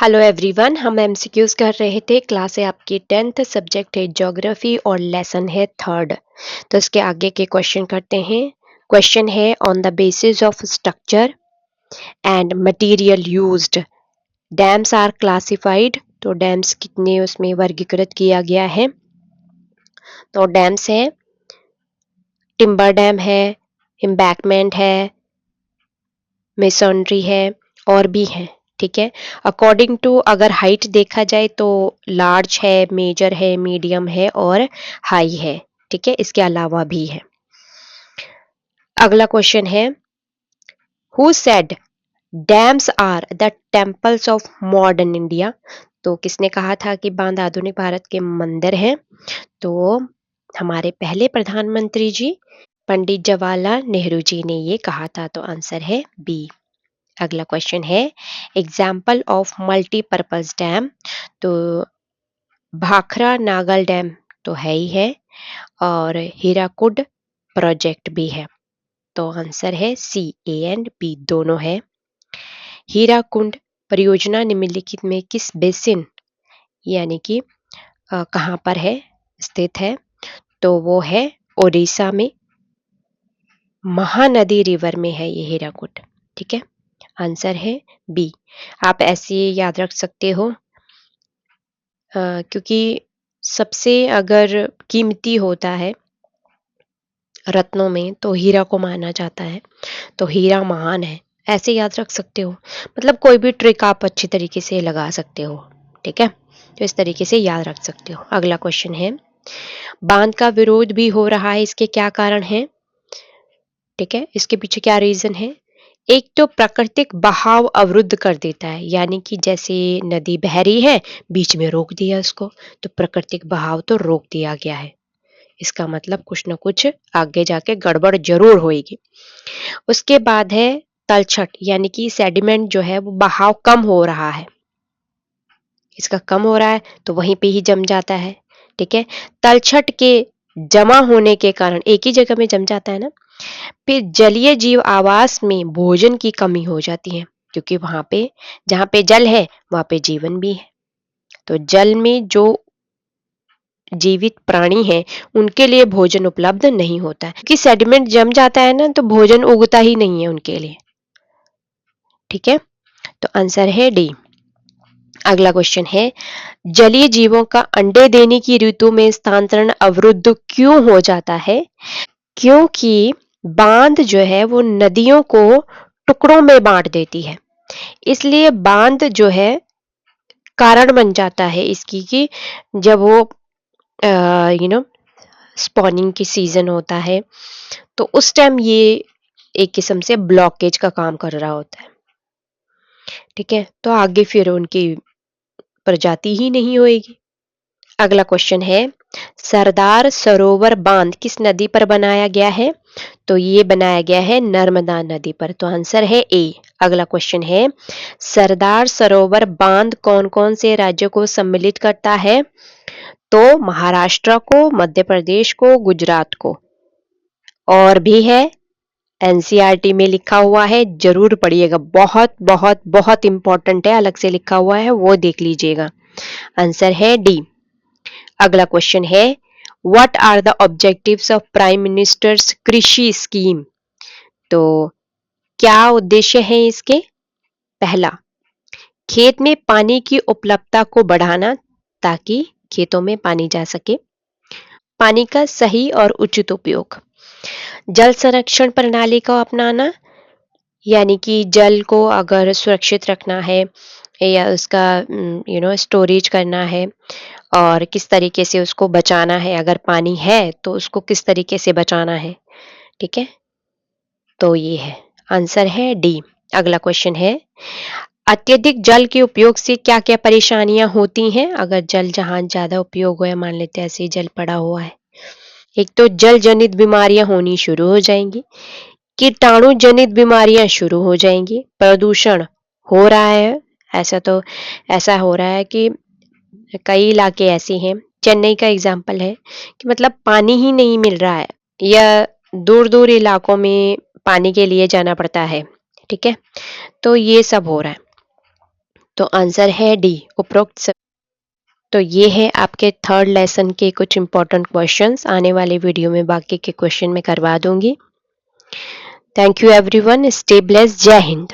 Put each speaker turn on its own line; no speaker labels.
Hello everyone, हम MCQs कर रहे थे। क्लास है आपकी 10th, सब्जेक्ट है ज्योग्राफी और लेसन है थर्ड। तो इसके आगे के क्वेश्चन करते हैं। क्वेश्चन है on the basis of structure and material used dams are classified. तो डैम्स कितने उसमें वर्गीकृत किया गया है। तो डैम्स है, टिम्बर डैम है, एम्बैकमेंट है, मेसोनरी है और भी है। ठीक है। अकॉर्डिंग टू अगर हाइट देखा जाए तो लार्ज है, मेजर है, मीडियम है और हाई है। ठीक है, इसके अलावा भी है। अगला क्वेश्चन है, who said dams are the temples of modern India. तो किसने कहा था कि बांध आधुनिक भारत के मंदिर हैं। तो हमारे पहले प्रधानमंत्री जी पंडित जवाहरलाल नेहरू जी ने ये कहा था। तो आंसर है बी। अगला क्वेश्चन है, एग्जाम्पल ऑफ मल्टीपर्पज डैम। तो भाखरा नागल डैम तो है ही है और हीराकुड प्रोजेक्ट भी है। तो आंसर है सी। ए एंड बी दोनों है। हीराकुंड परियोजना निम्नलिखित में किस बेसिन यानी कि कहाँ पर है, स्थित है। तो वो है ओडिशा में, महानदी रिवर में है ये हीराकुड। ठीक है, आंसर है बी। आप ऐसे याद रख सकते हो क्योंकि सबसे अगर कीमती होता है रत्नों में तो हीरा को माना जाता है। तो हीरा महान है, ऐसे याद रख सकते हो। मतलब कोई भी ट्रिक आप अच्छी तरीके से लगा सकते हो। ठीक है, तो इस तरीके से याद रख सकते हो। अगला क्वेश्चन है, बांध का विरोध भी हो रहा है, इसके क्या कारण है। ठीक है, इसके पीछे क्या रीजन है। एक तो प्राकृतिक बहाव अवरुद्ध कर देता है, यानी कि जैसे नदी बह रही है, बीच में रोक दिया इसको, तो प्राकृतिक बहाव तो रोक दिया गया है। इसका मतलब कुछ ना कुछ आगे जाके गड़बड़ जरूर होएगी। उसके बाद है तलछट, यानी कि सेडिमेंट जो है वो बहाव कम हो रहा है, इसका कम हो रहा है तो वहीं पे ही जम जाता है। ठीक है, तलछट के जमा होने के कारण एक ही जगह में जम जाता है ना। फिर जलीय जीव आवास में भोजन की कमी हो जाती है, क्योंकि वहां पे जहां पे जल है वहां पे जीवन भी है। तो जल में जो जीवित प्राणी है उनके लिए भोजन उपलब्ध नहीं होता है, क्योंकि सेडिमेंट जम जाता है ना, तो भोजन उगता ही नहीं है उनके लिए। ठीक है, तो आंसर है डी। अगला क्वेश्चन है, जलीय जीवों का अंडे देने की ऋतु में स्थानांतरण अवरुद्ध क्यों हो जाता है। क्योंकि बांध जो है वो नदियों को टुकड़ों में बांट देती है, इसलिए बांध जो है कारण बन जाता है इसकी कि जब वो यू नो स्पॉनिंग की सीजन होता है तो उस टाइम ये एक किस्म से ब्लॉकेज का काम कर रहा होता है। ठीक है, तो आगे फिर उनकी प्रजाति ही नहीं होएगी। अगला क्वेश्चन है, सरदार सरोवर बांध किस नदी पर बनाया गया है। तो ये बनाया गया है नर्मदा नदी पर। तो आंसर है ए। अगला क्वेश्चन है, सरदार सरोवर बांध कौन कौन से राज्यों को सम्मिलित करता है। तो महाराष्ट्र को, मध्य प्रदेश को, गुजरात को और भी है। एनसीईआरटी में लिखा हुआ है, जरूर पढ़िएगा, बहुत बहुत बहुत इंपॉर्टेंट है, अलग से लिखा हुआ है वो देख लीजिएगा। आंसर है डी। अगला क्वेश्चन है, what are the objectives of prime minister's Krishi scheme. तो क्या उद्देश्य है इसके। पहला, खेत में पानी की उपलब्धता को बढ़ाना ताकि खेतों में पानी जा सके। पानी का सही और उचित उपयोग। जल संरक्षण प्रणाली को अपनाना, यानी कि जल को अगर सुरक्षित रखना है या उसका स्टोरेज करना है और किस तरीके से उसको बचाना है, अगर पानी है तो उसको किस तरीके से बचाना है। ठीक है, तो ये है, आंसर है डी। अगला क्वेश्चन है, अत्यधिक जल के उपयोग से क्या क्या परेशानियां होती हैं। अगर जल जहां ज्यादा उपयोग हो, मान लेते हैं ऐसे ही जल पड़ा हुआ है, एक तो जल जनित बीमारियां होनी शुरू हो जाएंगी, कीटाणु जनित बीमारियां शुरू हो जाएंगी, प्रदूषण हो रहा है। ऐसा हो रहा है कि कई इलाके ऐसे हैं, चेन्नई का एग्जाम्पल है कि मतलब पानी ही नहीं मिल रहा है या दूर दूर इलाकों में पानी के लिए जाना पड़ता है। ठीक है, तो ये सब हो रहा है। तो आंसर है डी, उपरोक्त। तो ये है आपके थर्ड लेसन के कुछ इंपॉर्टेंट क्वेश्चंस। आने वाले वीडियो में बाकी के क्वेश्चन मैं करवा दूंगी। Thank you everyone, stay blessed, जय हिंद।